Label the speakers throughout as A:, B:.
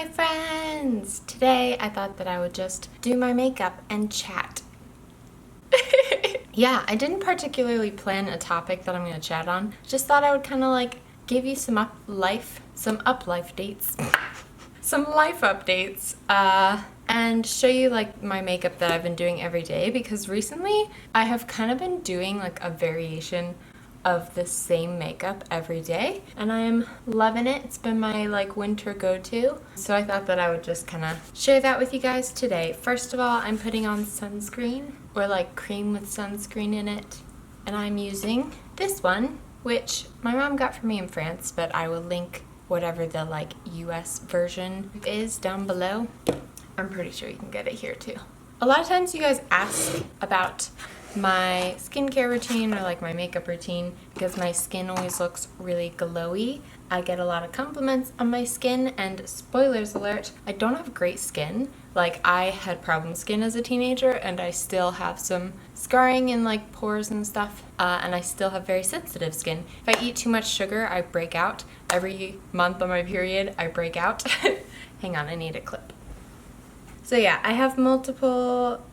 A: friends! Today I thought that I would just do my makeup and chat. Yeah, I didn't particularly plan a topic that I'm going to chat on. Just thought I would kind of like give you some life dates. Some life updates, and show you like my makeup that I've been doing every day, because recently I have kind of been doing like a variation of the same makeup every day, and I am loving it. It's been my like winter go-to, so I thought that I would just kind of share that with you guys today. First of all, I'm putting on sunscreen, or like cream with sunscreen in it, and I'm using this one, which my mom got for me in France, but I will link whatever the like US version is down below. I'm pretty sure you can get it here too. A lot of times you guys ask about my skincare routine or like my makeup routine because my skin always looks really glowy. I get a lot of compliments on my skin, and spoilers alert, I don't have great skin. Like, I had problem skin as a teenager, and I still have some scarring in like pores and stuff, and I still have very sensitive skin. If I eat too much sugar, I break out. Every month on my period, I break out. Hang on, I need a clip. So yeah, I have multiple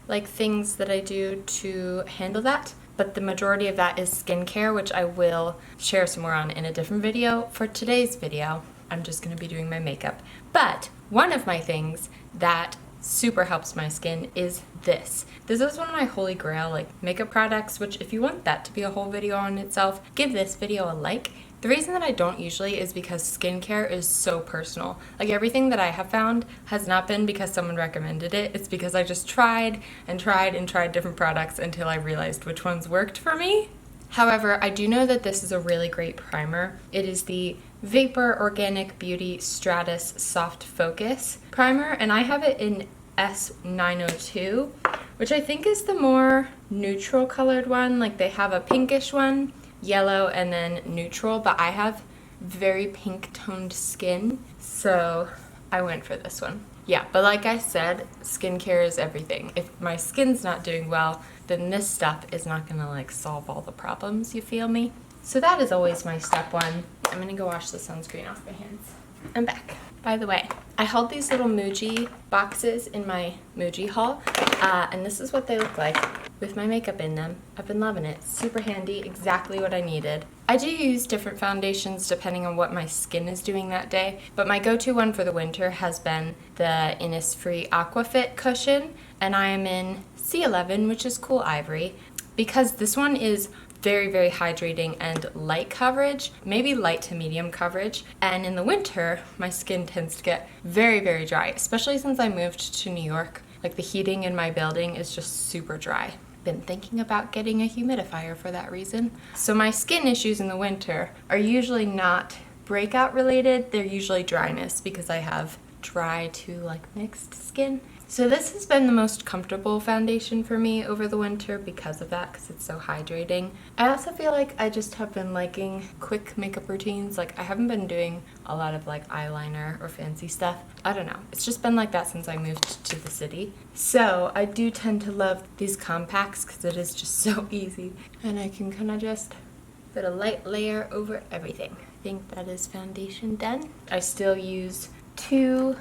A: like things that I do to handle that, but the majority of that is skincare, which I will share some more on in a different video. For today's video, I'm just going to be doing my makeup. But one of my things that super helps my skin is this. This is one of my holy grail like makeup products, which if you want that to be a whole video on itself, give this video a like. The reason that I don't usually is because skincare is so personal. Like, everything that I have found has not been because someone recommended it. It's because I just tried and tried and tried different products until I realized which ones worked for me. However, I do know that this is a really great primer. It is the Vapor Organic Beauty Stratus Soft Focus Primer, and I have it in S902, which I think is the more neutral colored one. Like, they have a pinkish one, yellow, and then neutral, but I have very pink toned skin, so I went for this one. Yeah, but like I said, skincare is everything. If my skin's not doing well, then this stuff is not gonna like solve all the problems, you feel me? So that is always my step one. I'm gonna go wash the sunscreen off my hands. I'm back. By the way, I hauled these little Muji boxes in my Muji haul, and this is what they look like with my makeup in them. I've been loving it. Super handy, exactly what I needed. I do use different foundations depending on what my skin is doing that day, but my go-to one for the winter has been the Innisfree Aquafit cushion, and I am in C11, which is cool ivory, because this one is very, very hydrating and light coverage, maybe light to medium coverage. And in the winter, my skin tends to get very, very dry, especially since I moved to New York. Like, the heating in my building is just super dry. Been thinking about getting a humidifier for that reason. So my skin issues in the winter are usually not breakout related, they're usually dryness, because I have dry to like mixed skin. So this has been the most comfortable foundation for me over the winter because of that, because it's so hydrating. I also feel like I just have been liking quick makeup routines. Like, I haven't been doing a lot of like eyeliner or fancy stuff. I don't know. It's just been like that since I moved to the city. So I do tend to love these compacts because it is just so easy. And I can kind of just put a light layer over everything. I think that is foundation done. I still use two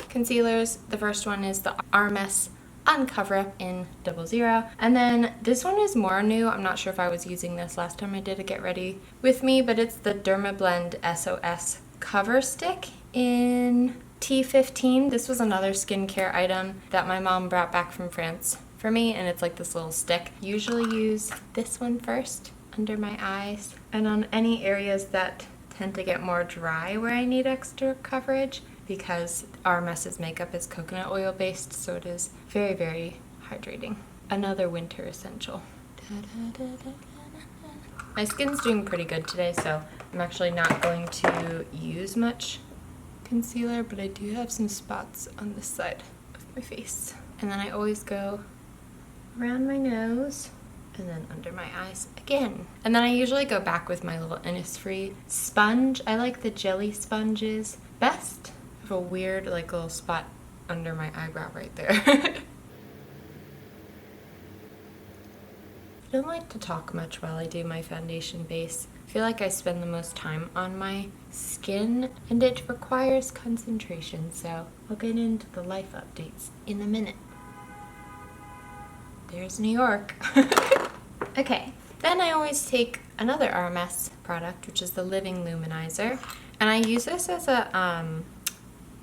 A: concealers. The first one is the Armess Uncover Up in 00, and then this one is more new. I'm not sure if I was using this last time I did a Get Ready With Me, but it's the Dermablend SOS Cover Stick in T15. This was another skincare item that my mom brought back from France for me, and it's like this little stick. Usually use this one first under my eyes and on any areas that tend to get more dry where I need extra coverage, because Armess's makeup is coconut oil based, so it is very, very hydrating. Another winter essential. My skin's doing pretty good today, so I'm actually not going to use much concealer, but I do have some spots on this side of my face. And then I always go around my nose and then under my eyes again. And then I usually go back with my little Innisfree sponge. I like the jelly sponges best. I have a weird like little spot under my eyebrow right there. don't like to talk much while I do my foundation base. I feel like I spend the most time on my skin and it requires concentration, so I'll get into the life updates in a minute. There's New York. Okay, then I always take another RMS product, which is the Living Luminizer, and I use this as a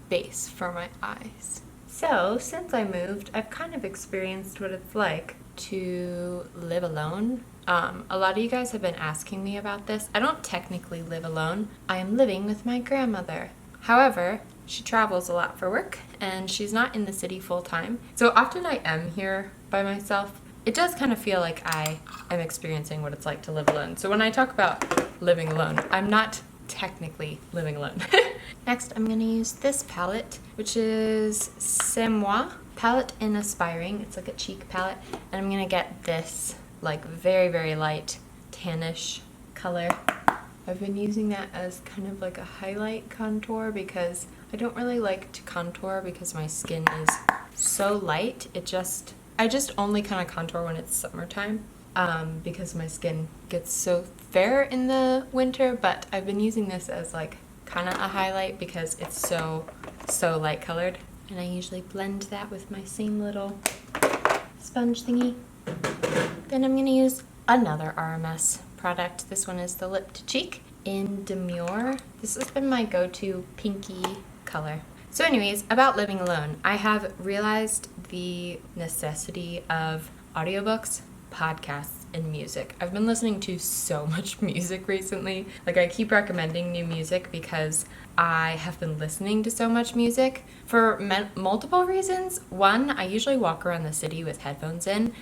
A: base for my eyes. So, since I moved, I've kind of experienced what it's like to live alone. A lot of you guys have been asking me about this. I don't technically live alone. I am living with my grandmother. However, she travels a lot for work and she's not in the city full time. So often I am here by myself. It does kind of feel like I am experiencing what it's like to live alone. So when I talk about living alone, I'm not technically living alone. Next, I'm going to use this palette, which is C'est Moi palette in Aspiring. It's like a cheek palette. And I'm going to get this like very, very light tannish color. I've been using that as kind of like a highlight contour because I don't really like to contour because my skin is so light. I just only kind of contour when it's summertime because my skin gets so fair in the winter, but I've been using this as like kind of a highlight because it's so light colored. And I usually blend that with my same little sponge thingy. Then I'm going to use another RMS product. This one is the Lip to Cheek in Demure. This has been my go-to pinky color. So anyways, about living alone, I have realized the necessity of audiobooks, podcasts, and music. I've been listening to so much music recently. Like I keep recommending new music because I have been listening to so much music for multiple reasons. One, I usually walk around the city with headphones in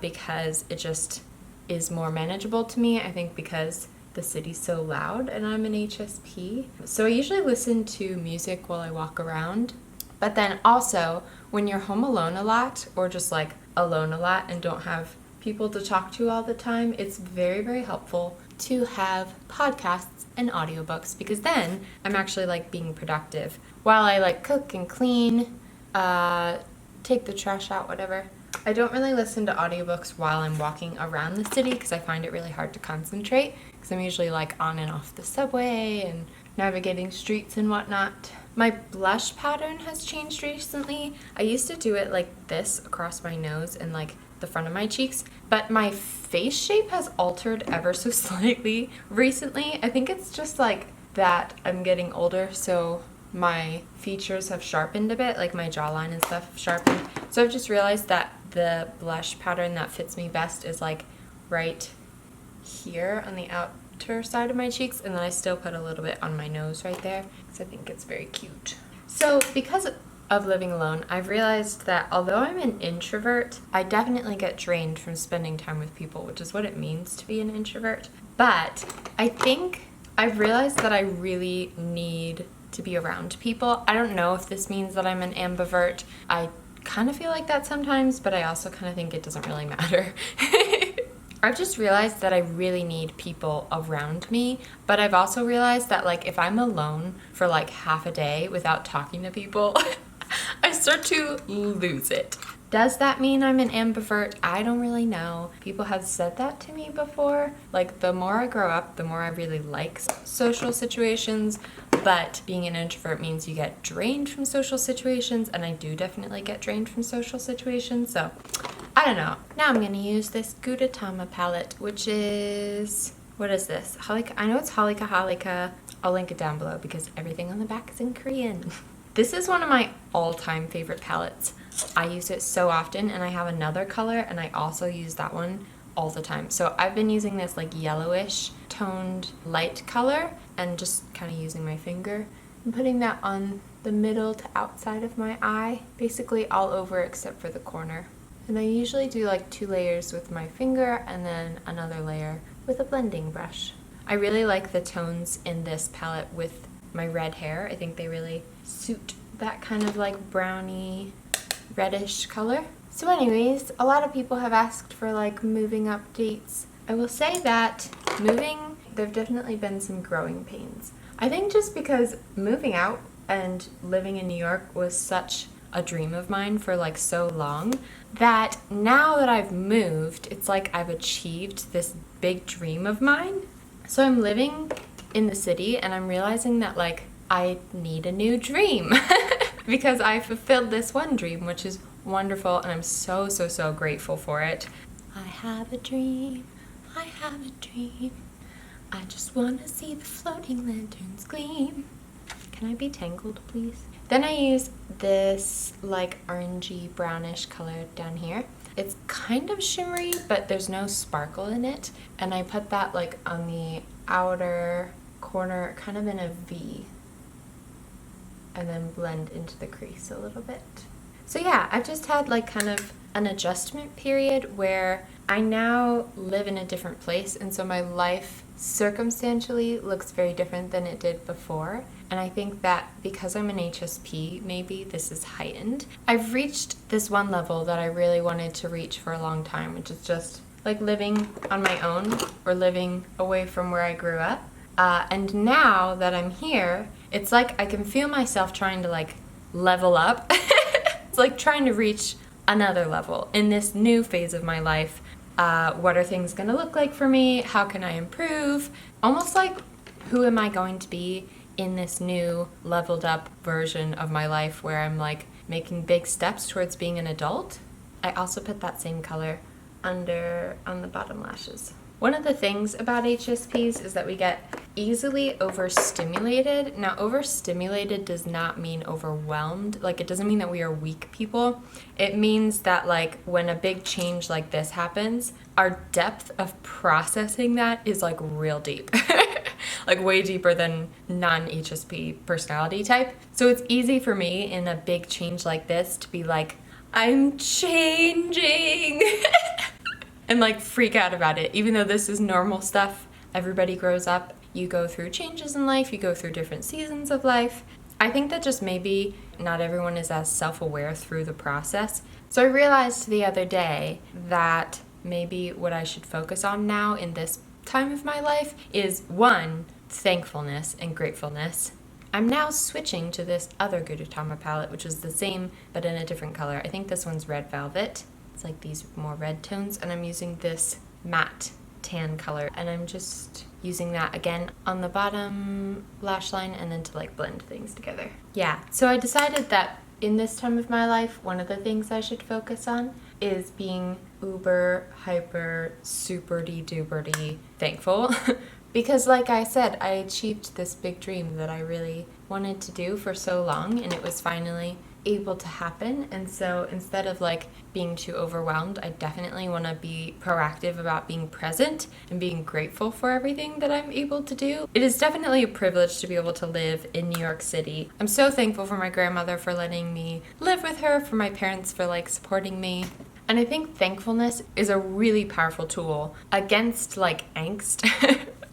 A: because it just is more manageable to me. I think because the city's so loud and I'm an HSP. So I usually listen to music while I walk around. But then also when you're home alone a lot or just like alone a lot and don't have people to talk to all the time, it's very, very helpful to have podcasts and audiobooks because then I'm actually like being productive while I like cook and clean, take the trash out, whatever. I don't really listen to audiobooks while I'm walking around the city because I find it really hard to concentrate because I'm usually like on and off the subway and navigating streets and whatnot. My blush pattern has changed recently. I used to do it like this across my nose and like the front of my cheeks, but my face shape has altered ever so slightly recently. I think it's just like that I'm getting older, so my features have sharpened a bit, like my jawline and stuff have sharpened. So I've just realized that the blush pattern that fits me best is like right here on the outer side of my cheeks, and then I still put a little bit on my nose right there because I think it's very cute. So because of living alone, I've realized that although I'm an introvert, I definitely get drained from spending time with people, which is what it means to be an introvert. But I think I've realized that I really need to be around people. I don't know if this means that I'm an ambivert. I kind of feel like that sometimes, but I also kind of think it doesn't really matter. I've just realized that I really need people around me, but I've also realized that like if I'm alone for like half a day without talking to people, I start to lose it. Does that mean I'm an ambivert? I don't really know. People have said that to me before. Like the more I grow up, the more I really like social situations, but being an introvert means you get drained from social situations, and I do definitely get drained from social situations, so I don't know. Now I'm going to use this Gudetama palette, which is, what is this? Halika. I know it's Halika Halika. I'll link it down below because everything on the back is in Korean. This is one of my all-time favorite palettes. I use it so often, and I have another color, and I also use that one all the time. So I've been using this like yellowish toned light color and just kind of using my finger and putting that on the middle to outside of my eye, basically all over except for the corner. And I usually do like 2 layers with my finger and then another layer with a blending brush. I really like the tones in this palette with my red hair. I think they really suit that kind of like browny reddish color. So anyways, a lot of people have asked for like moving updates. I will say that moving, there've definitely been some growing pains. I think just because moving out and living in New York was such a dream of mine for like so long that now that I've moved, it's like I've achieved this big dream of mine. So I'm living in the city and I'm realizing that like I need a new dream because I fulfilled this one dream, which is wonderful, and I'm so, so, so grateful for it. I have a dream, I have a dream. I just want to see the floating lanterns gleam. Can I be tangled, please? Then I use this like orangey brownish color down here. It's kind of shimmery, but there's no sparkle in it. And I put that like on the outer corner, kind of in a V. And then blend into the crease a little bit. So yeah, I've just had like kind of an adjustment period where I now live in a different place, and so my life circumstantially looks very different than it did before. And I think that because I'm an HSP, maybe this is heightened. I've reached this one level that I really wanted to reach for a long time, which is just like living on my own or living away from where I grew up. And now that I'm here, it's like I can feel myself trying to like level up. It's like trying to reach another level in this new phase of my life. What are things going to look like for me? How can I improve? Almost like, who am I going to be in this new leveled up version of my life where I'm like making big steps towards being an adult? I also put that same color on the bottom lashes. One of the things about HSPs is that we get easily overstimulated. Now, overstimulated does not mean overwhelmed. Like, it doesn't mean that we are weak people. It means that, like, when a big change like this happens, our depth of processing that is, like, real deep. Like, way deeper than non-HSP personality type. So it's easy for me in a big change like this to be like, I'm changing. And like freak out about it, even though this is normal stuff. Everybody grows up, you go through changes in life, you go through different seasons of life. I think that just maybe not everyone is as self-aware through the process. So I realized the other day that maybe what I should focus on now in this time of my life is, one, thankfulness and gratefulness. I'm now switching to this other Gudetama palette, which is the same but in a different color. I think this one's Red Velvet. It's like these more red tones, and I'm using this matte tan color, and I'm just using that again on the bottom lash line and then to like blend things together. Yeah, so I decided that in this time of my life, one of the things I should focus on is being uber, hyper, super-duper thankful. Because like I said, I achieved this big dream that I really wanted to do for so long, and it was finally able to happen. And so instead of like being too overwhelmed, I definitely want to be proactive about being present and being grateful for everything that I'm able to do. It is definitely a privilege to be able to live in New York City. I'm so thankful for my grandmother for letting me live with her, for my parents for like supporting me. And I think thankfulness is a really powerful tool against like angst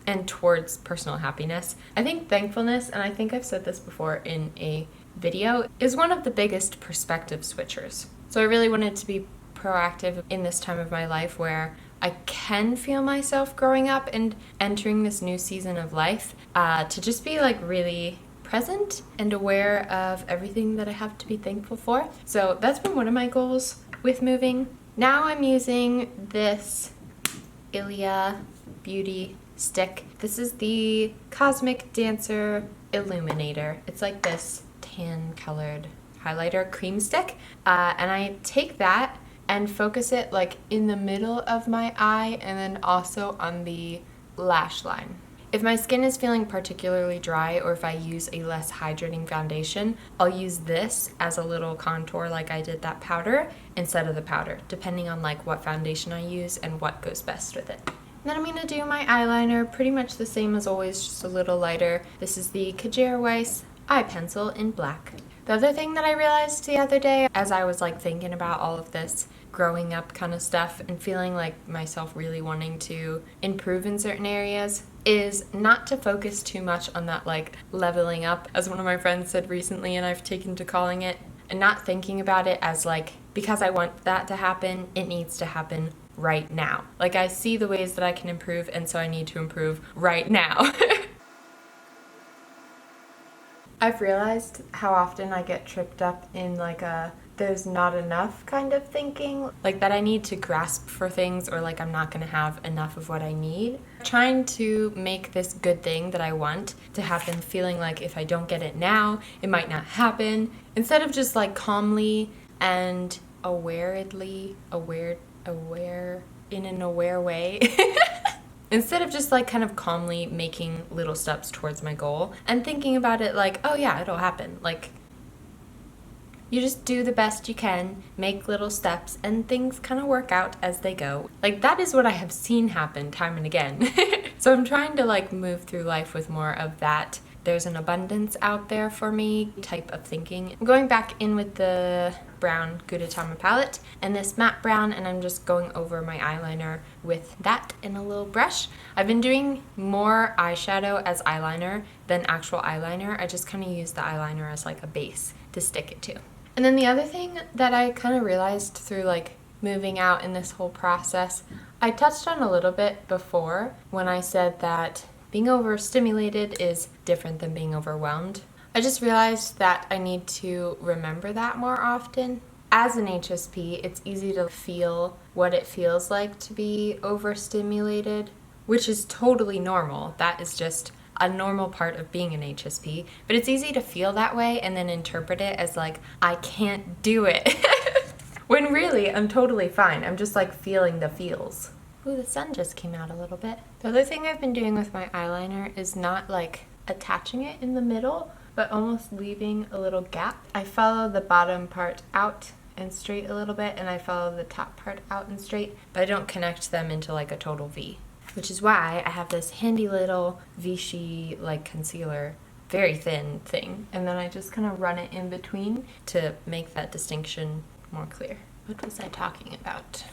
A: and towards personal happiness. I think thankfulness, and I think I've said this before in a video, is one of the biggest perspective switchers. So I really wanted to be proactive in this time of my life where I can feel myself growing up and entering this new season of life, to just be like really present and aware of everything that I have to be thankful for. So that's been one of my goals with moving. Now I'm using this Ilia Beauty stick. This is the Cosmic Dancer Illuminator. It's like this tan colored highlighter cream stick, and I take that and focus it like in the middle of my eye and then also on the lash line. If my skin is feeling particularly dry, or if I use a less hydrating foundation, I'll use this as a little contour like I did that powder instead of the powder, depending on like what foundation I use and what goes best with it. And then I'm going to do my eyeliner pretty much the same as always, just a little lighter. This is the Kajir Weiss eye pencil in black. The other thing that I realized the other day as I was like thinking about all of this growing up kind of stuff and feeling like myself really wanting to improve in certain areas is not to focus too much on that like leveling up, as one of my friends said recently and I've taken to calling it, and not thinking about it as like, because I want that to happen, it needs to happen right now. Like I see the ways that I can improve, and so I need to improve right now. I've realized how often I get tripped up in like a there's not enough kind of thinking, like that I need to grasp for things, or like I'm not gonna have enough of what I need. Trying to make this good thing that I want to happen, feeling like if I don't get it now, it might not happen, instead of just like calmly and aware in an aware way. Instead of just like kind of calmly making little steps towards my goal and thinking about it like, oh yeah, it'll happen. Like, you just do the best you can, make little steps, and things kind of work out as they go. Like, that is what I have seen happen time and again. So I'm trying to like move through life with more of that there's an abundance out there for me type of thinking. I'm going back in with the brown Gudetama palette and this matte brown, and I'm just going over my eyeliner with that in a little brush. I've been doing more eyeshadow as eyeliner than actual eyeliner. I just kind of use the eyeliner as like a base to stick it to. And then the other thing that I kind of realized through like moving out in this whole process, I touched on a little bit before when I said that being overstimulated is different than being overwhelmed. I just realized that I need to remember that more often. As an HSP, it's easy to feel what it feels like to be overstimulated, which is totally normal. That is just a normal part of being an HSP, but it's easy to feel that way and then interpret it as like, I can't do it. When really, I'm totally fine. I'm just like feeling the feels. Ooh, the sun just came out a little bit. The other thing I've been doing with my eyeliner is not like attaching it in the middle, but almost leaving a little gap. I follow the bottom part out and straight a little bit, and I follow the top part out and straight, but I don't connect them into like a total V, which is why I have this handy little Vichy like concealer, very thin thing, and then I just kind of run it in between to make that distinction more clear. What was I talking about?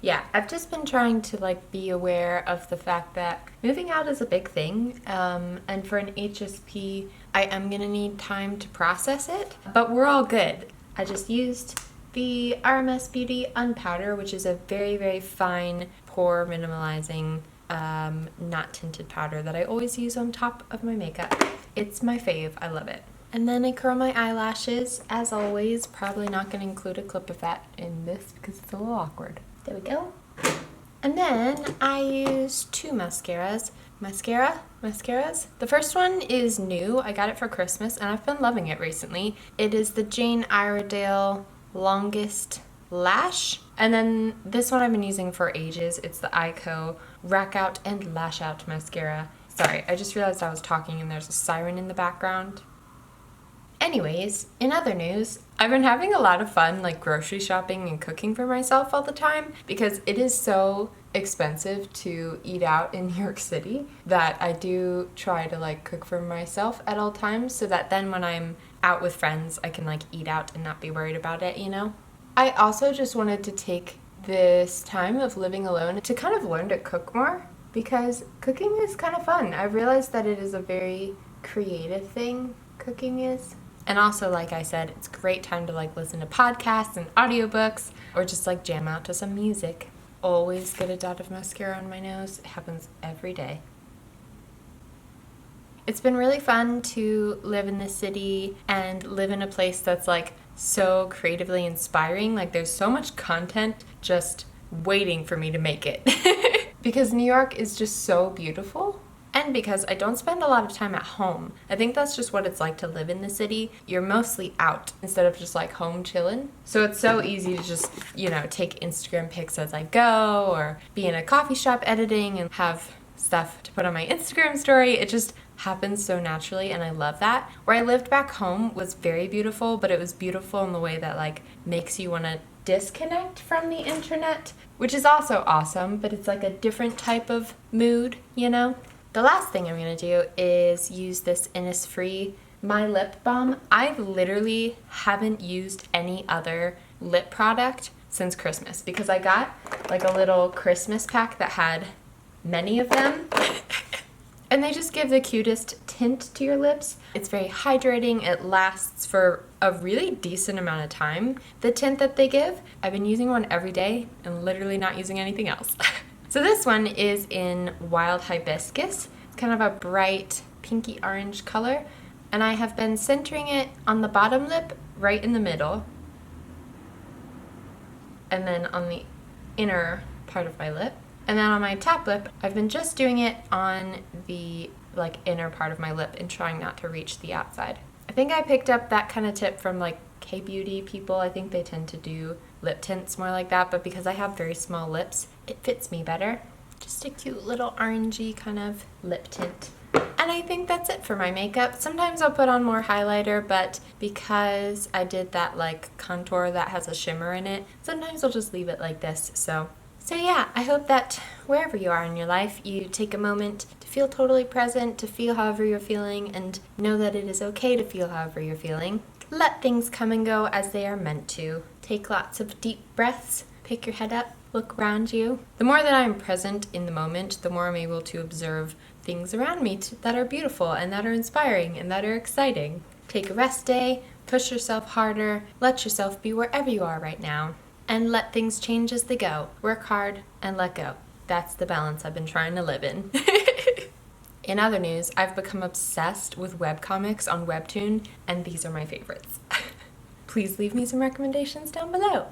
A: Yeah, I've just been trying to like be aware of the fact that moving out is a big thing, and for an HSP, I am gonna need time to process it, but we're all good. I just used the RMS Beauty Unpowder, which is a very, very fine, pore minimalizing, not tinted powder that I always use on top of my makeup. It's my fave, I love it. And then I curl my eyelashes, as always. Probably not gonna include a clip of that in this because it's a little awkward. There we go. And then I use two mascaras. Mascaras? The first one is new. I got it for Christmas and I've been loving it recently. It is the Jane Iredale Longest Lash. And then this one I've been using for ages. It's the Ico Rack Out and Lash Out Mascara. Sorry, I just realized I was talking and there's a siren in the background. Anyways, in other news, I've been having a lot of fun like grocery shopping and cooking for myself all the time because it is so expensive to eat out in New York City that I do try to like cook for myself at all times so that then when I'm out with friends I can like eat out and not be worried about it, you know? I also just wanted to take this time of living alone to kind of learn to cook more because cooking is kind of fun. I've realized that it is a very creative thing, cooking is. And also, like I said, it's a great time to like listen to podcasts and audiobooks or just like jam out to some music. Always get a dot of mascara on my nose. It happens every day. It's been really fun to live in the city and live in a place that's like so creatively inspiring. Like there's so much content just waiting for me to make it. Because New York is just so beautiful. And because I don't spend a lot of time at home. I think that's just what it's like to live in the city. You're mostly out instead of just like home chilling. So it's so easy to just, you know, take Instagram pics as I go or be in a coffee shop editing and have stuff to put on my Instagram story. It just happens so naturally and I love that. Where I lived back home was very beautiful, but it was beautiful in the way that like makes you want to disconnect from the internet, which is also awesome, but it's like a different type of mood, you know? The last thing I'm going to do is use this Innisfree My Lip Balm. I literally haven't used any other lip product since Christmas because I got like a little Christmas pack that had many of them. And they just give the cutest tint to your lips. It's very hydrating. It lasts for a really decent amount of time. The tint that they give, I've been using one every day and literally not using anything else. So this one is in Wild Hibiscus. It's kind of a bright pinky orange color. And I have been centering it on the bottom lip, right in the middle, and then on the inner part of my lip. And then on my top lip, I've been just doing it on the like inner part of my lip and trying not to reach the outside. I think I picked up that kind of tip from like K-beauty people. I think they tend to do lip tints more like that, but because I have very small lips, it fits me better. Just a cute little orangey kind of lip tint. And I think that's it for my makeup. Sometimes I'll put on more highlighter, but because I did that like contour that has a shimmer in it, sometimes I'll just leave it like this. So yeah, I hope that wherever you are in your life, you take a moment to feel totally present, to feel however you're feeling, and know that it is okay to feel however you're feeling. Let things come and go as they are meant to. Take lots of deep breaths, pick your head up, look around you. The more that I'm present in the moment, the more I'm able to observe things around me that are beautiful and that are inspiring and that are exciting. Take a rest day, push yourself harder, let yourself be wherever you are right now, and let things change as they go. Work hard and let go. That's the balance I've been trying to live in. In other news, I've become obsessed with webcomics on Webtoon, and these are my favorites. Please leave me some recommendations down below.